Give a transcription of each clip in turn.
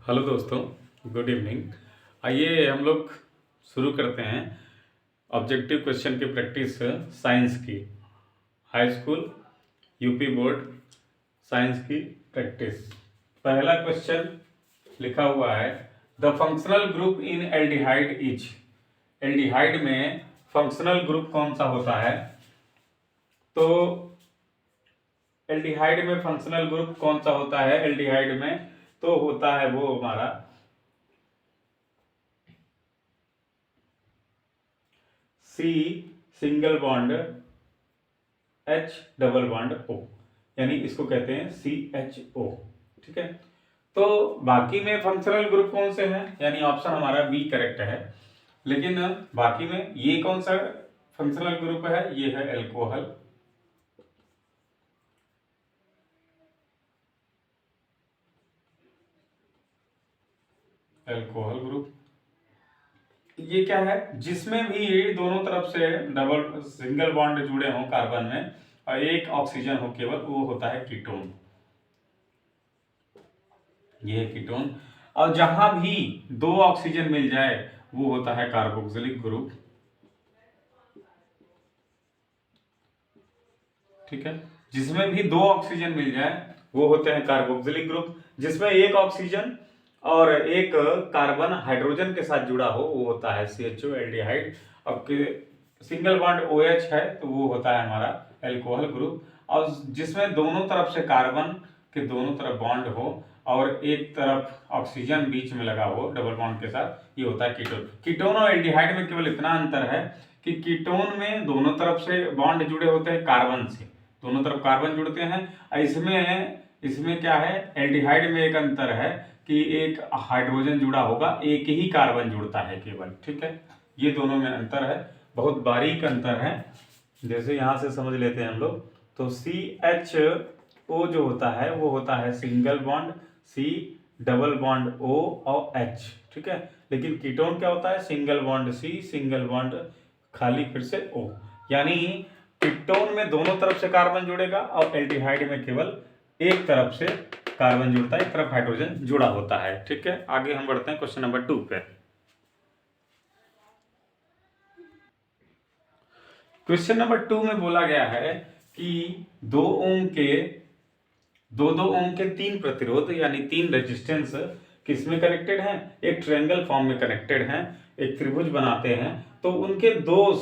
Hello दोस्तों, good evening. आइए हम लोग शुरू करते हैं ऑब्जेक्टिव क्वेश्चन की प्रैक्टिस साइंस की। High school UP board science की प्रैक्टिस। पहला क्वेश्चन लिखा हुआ है, the functional group in aldehyde is. Aldehyde में फंक्शनल ग्रुप कौन सा होता है? तो एल्डिहाइड में फंक्शनल ग्रुप कौन सा होता है? एल्डिहाइड में तो होता है वो हमारा C single bond H double bond O, यानी इसको कहते हैं CHO। ठीक है, तो बाकी में फंक्शनल ग्रुप कौन से हैं? यानी ऑप्शन हमारा बी करेक्ट है। लेकिन बाकी में ये कौन सा फंक्शनल ग्रुप है? ये है एल्कोहल। एल्कोहल ग्रुप ये क्या है? जिसमें भी दोनों तरफ से डबल सिंगल बॉन्ड जुड़े हों कार्बन में और एक ऑक्सीजन हो केवल, वो होता है कीटोन। ये है कीटोन। और जहां भी दो ऑक्सीजन मिल जाए वो होता है कार्बोक्सिलिक ग्रुप। ठीक है, जिसमें भी दो ऑक्सीजन मिल जाए वो होते हैं कार्बोक्सिलिक ग्रुप। जिसमें एक ऑक्सीजन और एक कार्बन हाइड्रोजन के साथ जुड़ा हो वो होता है CHO एल्डिहाइड। अब सिंगल बॉन्ड OH है तो वो होता है हमारा एल्कोहल ग्रुप। और जिसमें दोनों तरफ से कार्बन के दोनों तरफ बॉन्ड हो और एक तरफ ऑक्सीजन बीच में लगा हो डबल बॉन्ड के साथ, ये होता है कीटोन। कीटोन और एल्डिहाइड में केवल इतना अंतर है कि कीटोन में दोनों तरफ से बॉन्ड जुड़े होते हैं कार्बन से, दोनों तरफ कार्बन जुड़ते हैं। इसमें इसमें क्या है? एल्डिहाइड में एक अंतर है कि एक हाइड्रोजन जुड़ा होगा, एक ही कार्बन जुड़ता है केवल। ठीक है, ये दोनों में अंतर है, बहुत बारीक अंतर है। जैसे यहां से समझ लेते हैं हम लोग, तो CHO जो होता है वो होता है single bond C double bond O और H। ठीक है, लेकिन कीटोन क्या होता है? Single bond C single bond खाली फिर से O। यानी कीटोन में दोनों तरफ से कार्बन जुड़ेगा और एल्डिहाइड में केवल एक तरफ से कार्बन जुड़ता है, एक तरफ हाइड्रोजन जुड़ा होता है। ठीक है, आगे हम बढ़ते हैं क्वेश्चन नंबर 2 पे। क्वेश्चन नंबर 2 में बोला गया है कि 2 ओम के 3 प्रतिरोध यानी 3 रेजिस्टेंस किसमें कनेक्टेड हैं? एक ट्रायंगल फॉर्म में कनेक्टेड हैं, एक त्रिभुज बनाते हैं। तो उनके दो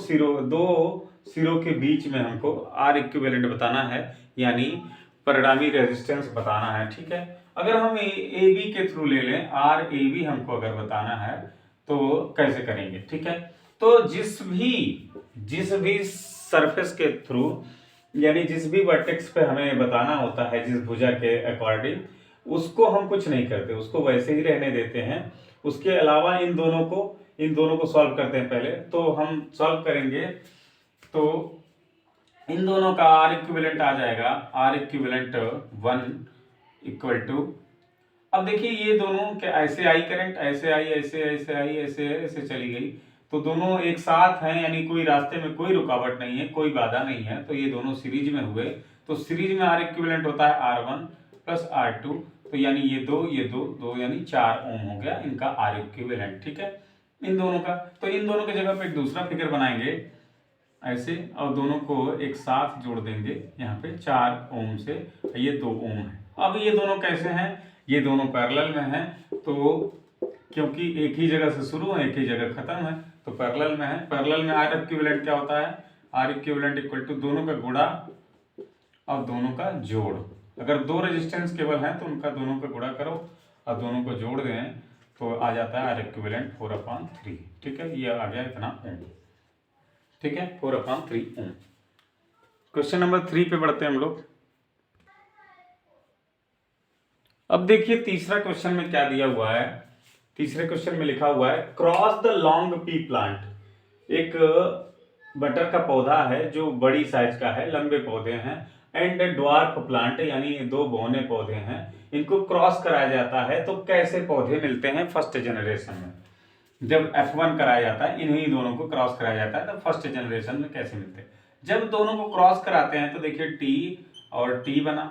सिरों के बीच में हमको R इक्विवेलेंट बताना है, यानी परिणामी रेजिस्टेंस बताना है। ठीक है, अगर हम AB के थ्रू ले लें, RAB हमको अगर बताना है तो कैसे करेंगे? ठीक है, तो जिस भी सरफेस के थ्रू, यानी जिस भी वर्टेक्स पे हमें बताना होता है जिस भुजा के अकॉर्डिंग, उसको हम कुछ नहीं करते, उसको वैसे ही रहने देते हैं। उसके अलावा इन दोनों को सॉल्व करते हैं। पहले तो हम सॉल्व करेंगे तो इन दोनों का R इक्विवेलेंट आ जाएगा, R इक्विवेलेंट 1 इक्वल टू, अब देखिए ये दोनों क्या ऐसे आई करंट, ऐसे आई, ऐसे ऐसे आई, ऐसे ऐसे चली गई, तो दोनों एक साथ हैं, यानी कोई रास्ते में कोई रुकावट नहीं है, कोई बाधा नहीं है, तो ये दोनों सीरीज में हुए। तो सीरीज में R इक्विवेलेंट होता है R1 प्लस R2, तो यानी ये दो यानी 4 ओम हो गया इनका R इक्विवेलेंट। ठीक है, इन दोनों का, तो इन दोनों की जगह पे एक दूसरा फिगर बनाएंगे ऐसे, और दोनों को एक साथ जोड़ देंगे यहाँ पे 4 ओम से, ये 2 ओम है। अब ये दोनों कैसे हैं? ये दोनों पैरेलल में हैं, तो क्योंकि एक ही जगह से शुरू है एक ही जगह खत्म है, तो पैरेलल में है। पैरेलल में R इक्विवेलेंट क्या होता है? R इक्विवेलेंट इक्वल टू दोनों का गुणा और दोनों का जोड़। अगर दो रेजिस्टेंस केवल हैं तो उनका दोनों का गुणा करो और दोनों को जोड़ दें तो आ जाता है R इक्विवेलेंट 4/3। ठीक है, ये आ गया इतना ओम। ठीक है, 4/3 ओम। क्वेश्चन नंबर 3 पे बढ़ते हैं हम लोग। अब देखिए तीसरा क्वेश्चन में क्या दिया हुआ है। तीसरे क्वेश्चन में लिखा हुआ है, cross the long P plant. एक बटर का पौधा है जो बड़ी साइज का है, लंबे पौधे हैं, एंड ड्वार्फ प्लांट यानी 2 बौने पौधे हैं, इनको क्रॉस कराया जाता है तो कैसे पौधे मिलते हैं फर्स्ट जनरेशन में? जब F1 कराया जाता है, इन्हीं दोनों को क्रॉस कराया जाता है, तो फर्स्ट जनरेशन में कैसे मिलते हैं? जब दोनों को क्रॉस कराते हैं तो देखिए T और T बना,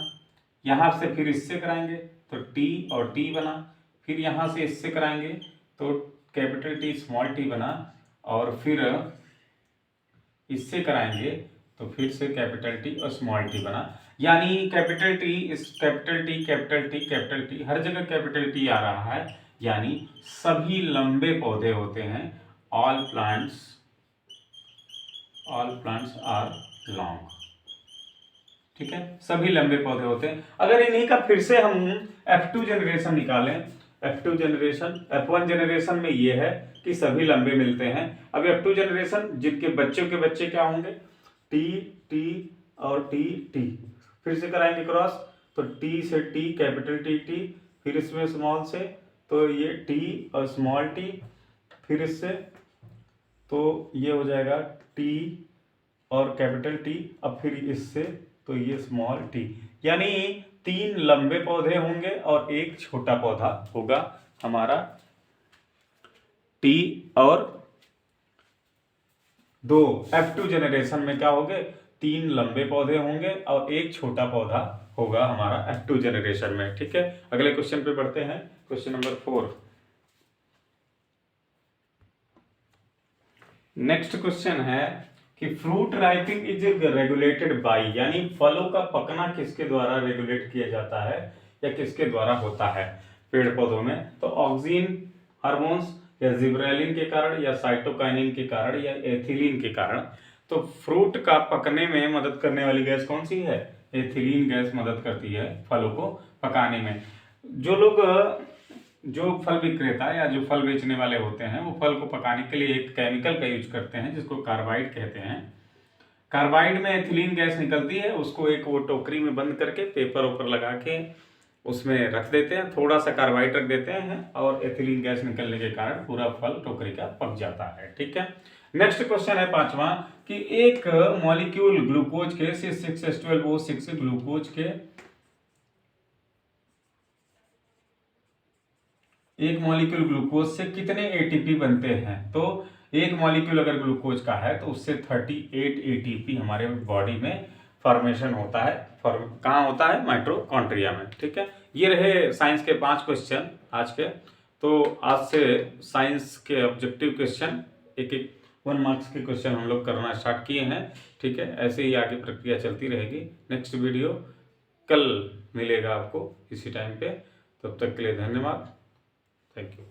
यहां से फिर इससे कराएंगे तो T और T बना, फिर यहाँ से इससे कराएंगे तो कैपिटल टी स्मॉल टी बना, और फिर इससे कराएंगे तो फिर से कैपिटल टी और स्मॉल टी बना। यानी कैपिटल टी इस capital T capital T capital T, हर जगह कैपिटल टी आ रहा है, यानी सभी लंबे पौधे होते हैं। ऑल प्लांट्स आर लॉन्ग, ठीक है, सभी लंबे पौधे होते हैं। अगर इन्हीं का फिर से हम F2 जनरेशन निकालें, F1 जनरेशन में ये है कि सभी लंबे मिलते हैं। अब F2 जनरेशन जिनके बच्चों के बच्चे क्या होंगे, टी टी और टी टी, फिर से कराएंगे क्रॉस, तो टी से टी कैपिटल टी टी, फिर इसमें स्मॉल से तो ये टी और स्मॉल टी, फिर इससे तो ये हो जाएगा टी और कैपिटल टी, अब फिर इससे तो ये स्मॉल टी। यानी 3 लंबे पौधे होंगे और एक छोटा पौधा होगा हमारा टी, और 2 F2 जनरेशन में क्या होंगे, 3 लंबे पौधे होंगे और एक छोटा पौधा होगा हमारा F2 जनरेशन में, ठीक है। अगले क्वेश्चन पे बढ़ते हैं, क्वेश्चन नंबर 4। नेक्स्ट क्वेश्चन है कि fruit ripening is regulated by, यानी फलों का पकना किसके द्वारा रेगुलेट किया जाता है या किसके द्वारा होता है पेड़ पौधों में, तो ऑक्सीन हार्मोन्स या जिब्रेलिन के कारण या साइटोकाइनिन के कारण या एथिलीन के कारण। तो फ्रूट का पकने में मदद करने वाली गैस कौन सी है, एथिलीन गैस मदद करती है फलों को पकाने में। जो फल विक्रेता या जो फल बेचने वाले होते हैं वो फल को पकाने के लिए एक केमिकल का यूज करते हैं जिसको कार्बाइड कहते हैं। कार्बाइड में एथिलीन गैस निकलती है, उसको एक वो टोकरी में बंद करके पेपर ऊपर लगा के उसमें रख देते हैं, थोड़ा सा कार्बाइड रख देते हैं और एथिलीन गैस निकलने के कारण पूरा फल टोकरी का पक जाता है, ठीक है। नेक्स्ट क्वेश्चन है 5वां कि एक मॉलिक्यूल ग्लूकोज के C6H12O6 ग्लूकोज के एक मॉलिक्यूल ग्लूकोज से कितने एटीपी बनते हैं, तो एक मॉलिक्यूल अगर ग्लूकोज का है तो उससे 38 एटीपी हमारे बॉडी में फॉर्मेशन होता है। कहाँ होता है, माइटोकॉन्ड्रिया में, ठीक है। ये रहे साइंस के 5 क्वेश्चन आज के। तो आज से साइंस के ऑब्जेक्टिव क्वेश्चन एक 1 मार्क्स के क्वेश्चन हम लोग करना स्टार्ट किए हैं, ठीक है। ऐसे ही आगे प्रक्रिया चलती रहेगी। नेक्स्ट वीडियो कल मिलेगा आपको इसी टाइम पे, तब तक के लिए धन्यवाद, थैंक यू।